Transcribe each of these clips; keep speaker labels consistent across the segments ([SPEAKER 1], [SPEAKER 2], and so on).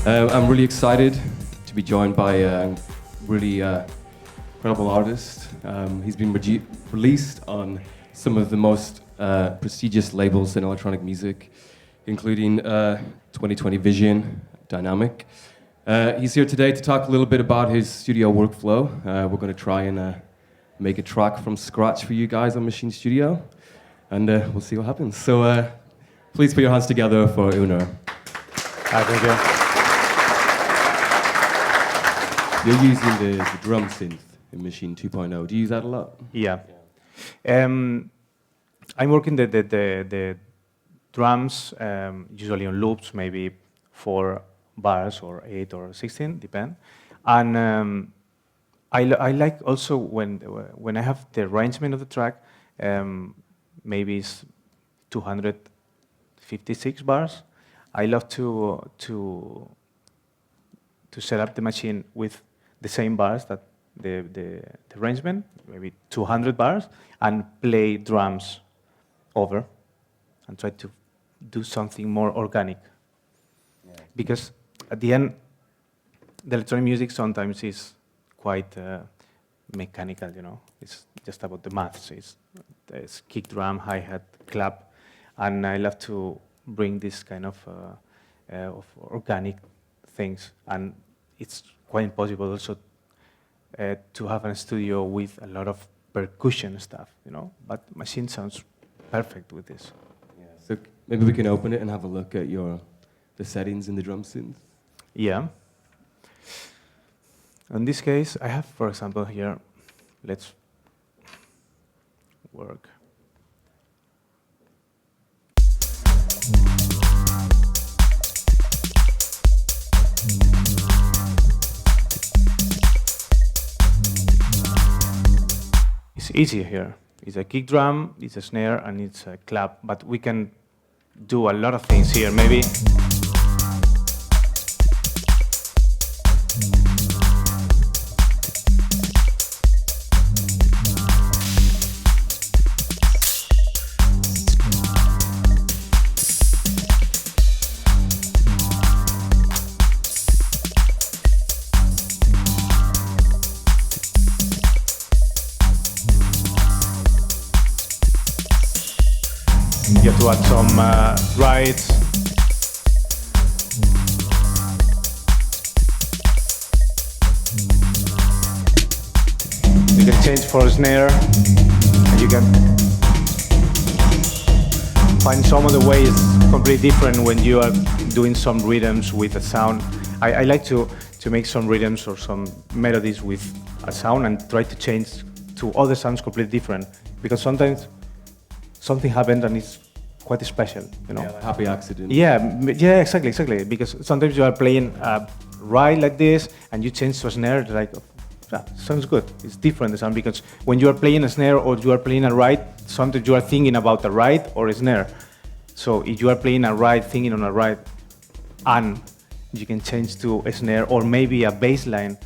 [SPEAKER 1] I'm really excited to be joined by a really incredible artist. He's been released on some of the most prestigious labels in electronic music, including 2020 Vision, Dynamic. He's here today to talk a little bit about his studio workflow. We're going to try and make a track from scratch for you guys on Machine Studio, and we'll see what happens. So please put your hands together for Uner.
[SPEAKER 2] Thank you.
[SPEAKER 1] You're using the drum synth in Machine 2.0. Do you use that a lot?
[SPEAKER 2] Yeah. I'm working the drums usually on loops, maybe 4 bars or 8 or 16, depend. And I like also when I have the arrangement of the track, maybe it's 256 bars. I love to set up the machine with the same bars that the arrangement, maybe 200 bars, and play drums over and try to do something more organic. Yeah. Because at the end, the electronic music sometimes is quite mechanical, you know. It's just about the maths. It's kick drum, hi-hat, clap, and I love to bring this kind of organic things. And it's quite impossible also to have a studio with a lot of percussion stuff, you know. But machine sounds perfect with this.
[SPEAKER 1] Yeah. So maybe we can open it and have a look at the settings in the drum synth.
[SPEAKER 2] Yeah. In this case, I have, for example, here. Let's work. It's easy here. It's a kick drum, it's a snare, and it's a clap. But we can do a lot of things here. Maybe. You have to add some rides. You can change for a snare, and you can find some of the ways completely different when you are doing some rhythms with a sound. I like to make some rhythms or some melodies with a sound and try to change to other sounds completely different, because sometimes something happened and it's quite special, you know.
[SPEAKER 1] Yeah, like happy accident.
[SPEAKER 2] Yeah, exactly. Because sometimes you are playing a ride like this, and you change to a snare, like, sounds good. It's different, the sound, because when you are playing a snare or you are playing a ride, sometimes you are thinking about a ride or a snare. So if you are playing a ride, thinking on a ride, and you can change to a snare or maybe a bass line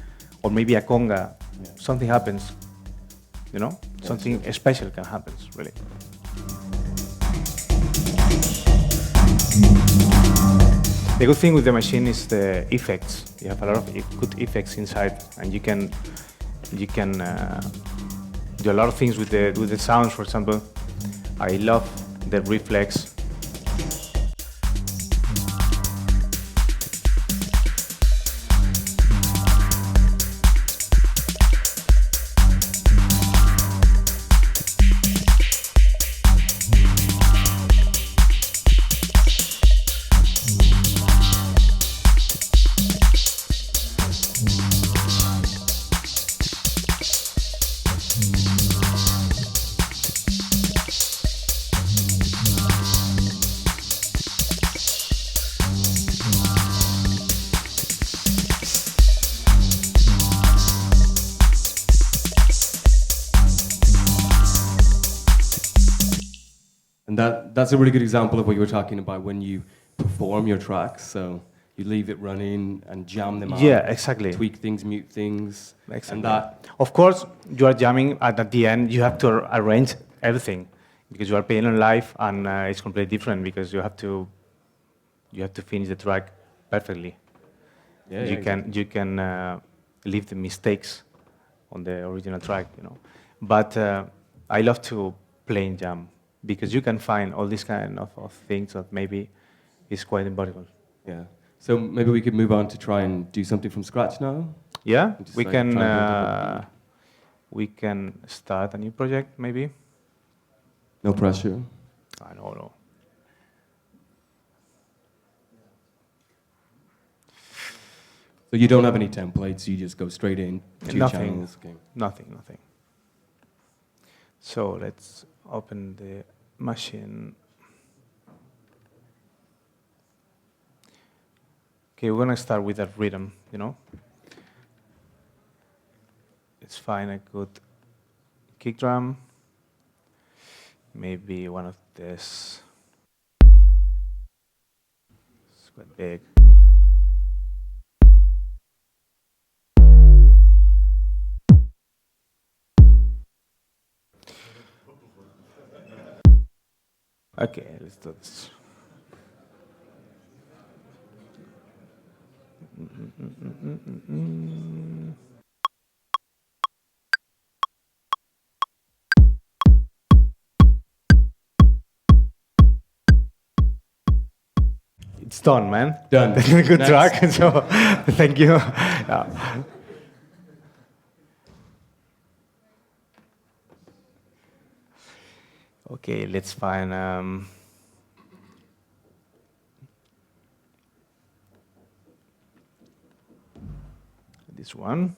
[SPEAKER 2] or maybe a conga, something happens, you know. Something special can happen, really. The good thing with the machine is the effects. You have a lot of good effects inside, and you can do a lot of things with the sounds. For example, I love the reflex.
[SPEAKER 1] And that's a really good example of what you were talking about when you perform your tracks. So you leave it running and jam them out.
[SPEAKER 2] Yeah, exactly.
[SPEAKER 1] Tweak things, mute things.
[SPEAKER 2] Exactly.
[SPEAKER 1] And that.
[SPEAKER 2] Of course, you are jamming, and at the end, you have to arrange everything because you are playing on live, and it's completely different because you have to finish the track perfectly.
[SPEAKER 1] Yeah,
[SPEAKER 2] you
[SPEAKER 1] yeah,
[SPEAKER 2] can
[SPEAKER 1] exactly.
[SPEAKER 2] you can leave the mistakes on the original track, you know. But I love to play in Jam because you can find all these kind of things that maybe is quite impossible.
[SPEAKER 1] Yeah. So maybe we could move on to try and do something from scratch now.
[SPEAKER 2] Yeah,
[SPEAKER 1] And just like try and build up a beat.
[SPEAKER 2] we can start a new project maybe.
[SPEAKER 1] No pressure.
[SPEAKER 2] I don't know.
[SPEAKER 1] So you don't have any templates. You just go straight in, two
[SPEAKER 2] Nothing,
[SPEAKER 1] channels. Okay.
[SPEAKER 2] nothing. So let's open the machine. Okay, we're gonna start with a rhythm, you know. Let's find a good kick drum. Maybe one of this. It's quite big. Okay, let's do this. It's done, man.
[SPEAKER 1] Done.
[SPEAKER 2] That's a good
[SPEAKER 1] Next.
[SPEAKER 2] track. So, thank you. Yeah. Okay, let's find this one.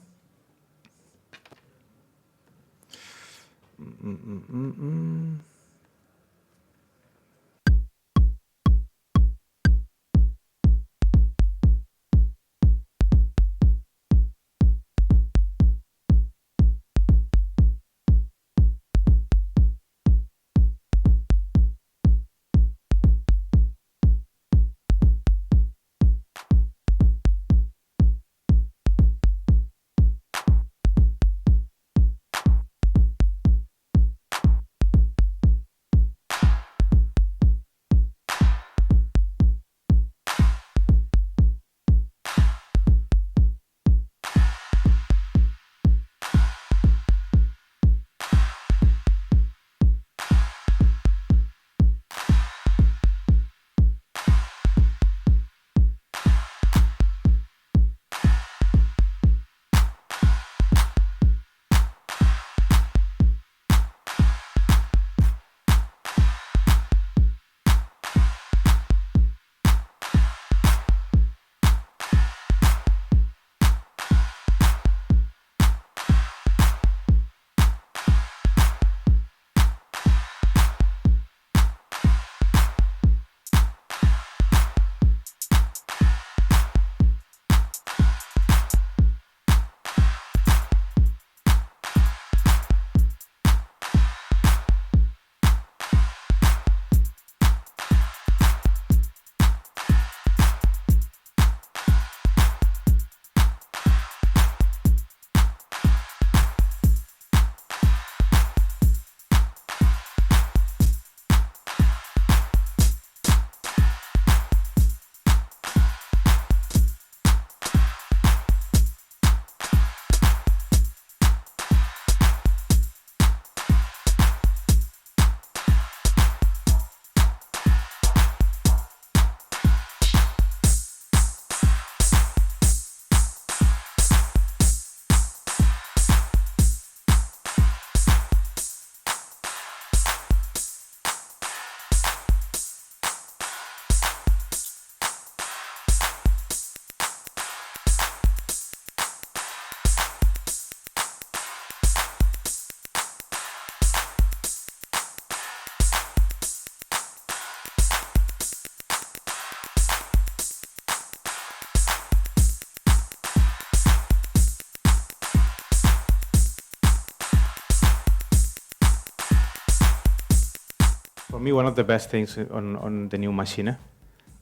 [SPEAKER 2] For me, one of the best things on the new machine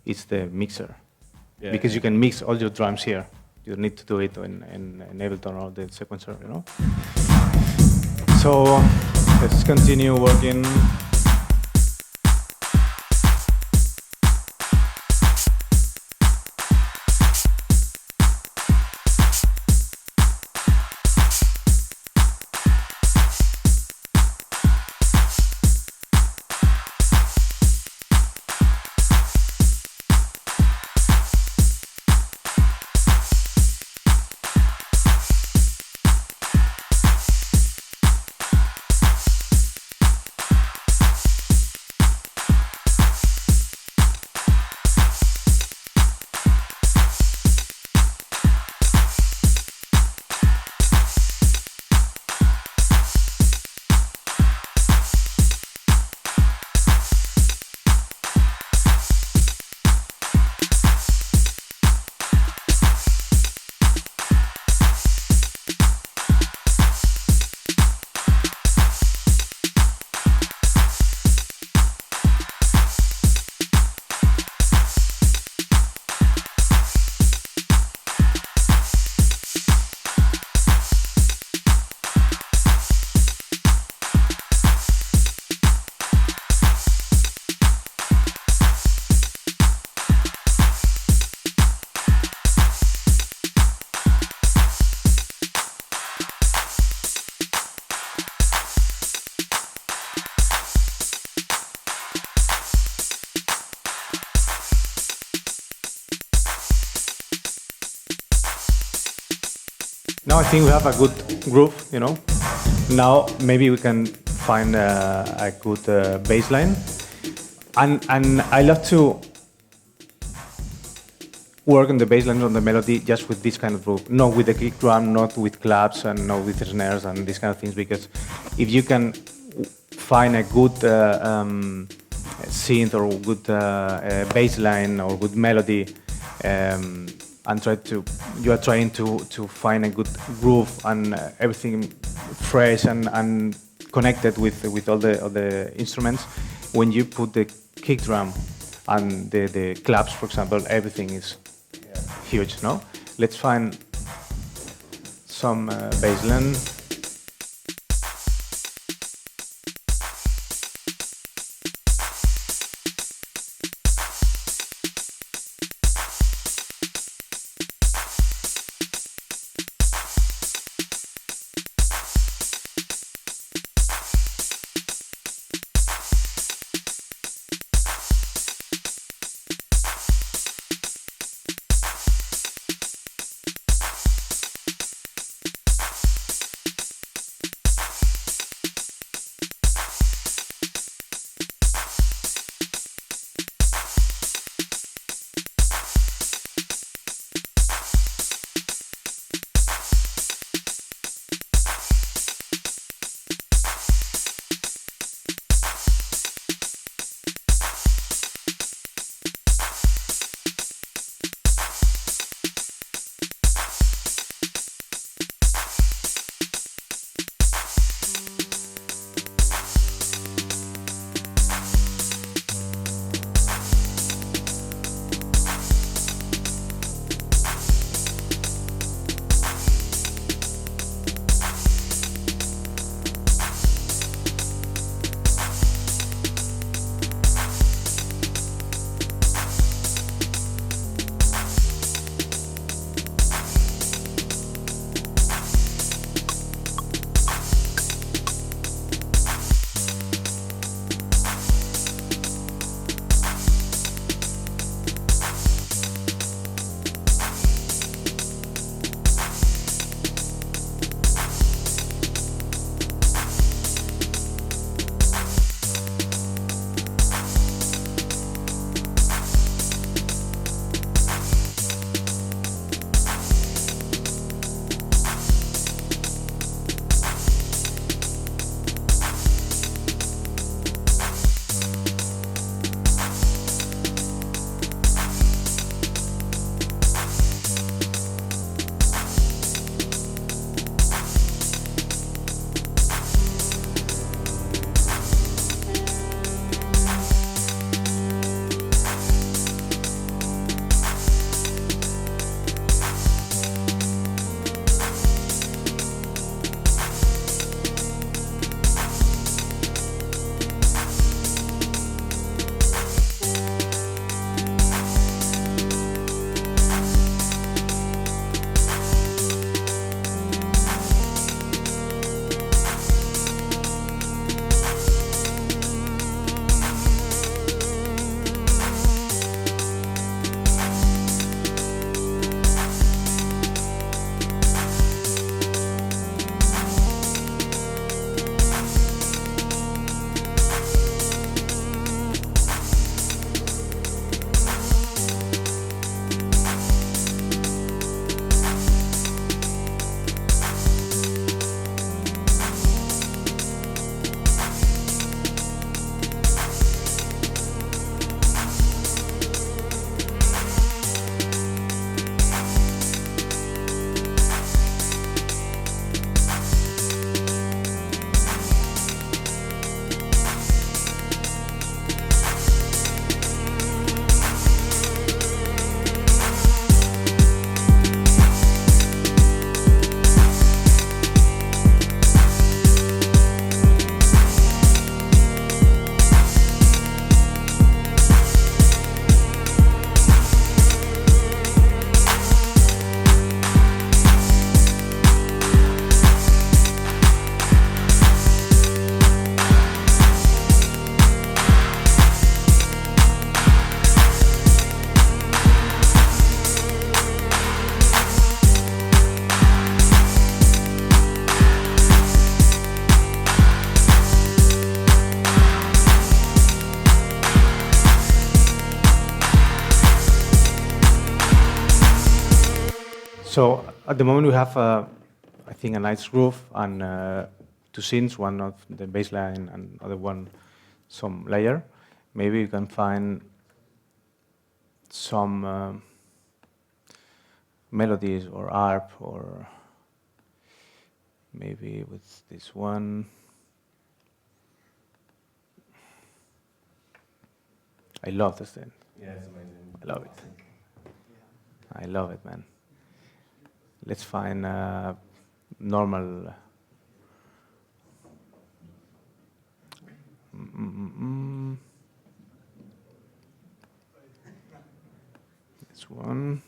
[SPEAKER 2] is the mixer.
[SPEAKER 1] Yeah,
[SPEAKER 2] Because
[SPEAKER 1] yeah.
[SPEAKER 2] you can mix all your drums here. You don't need to do it in Ableton or the sequencer, you know? So let's continue working. Now I think we have a good groove, you know. Now maybe we can find a good baseline, and I love to work on the baseline, on the melody, just with this kind of groove, not with the kick drum, not with claps, and not with snares and these kind of things. Because if you can find a good synth or good baseline or good melody, and you are trying to find a good groove and everything fresh and connected with all the instruments. When you put the kick drum and the claps, for example, everything is huge. No, let's find some baseline. So at the moment we have, I think, a nice roof and two scenes, one of the baseline and other one some layer. Maybe you can find some melodies or harp, or maybe with this one. I love this thing.
[SPEAKER 1] Yeah, it's amazing.
[SPEAKER 2] I love it. I love it, man. Let's find normal. This one.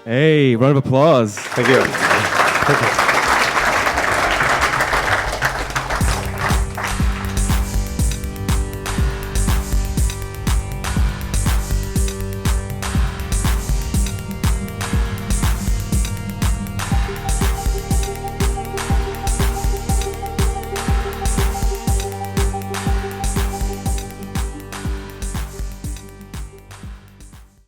[SPEAKER 1] Hey, round of applause.
[SPEAKER 2] Thank you. Thank you.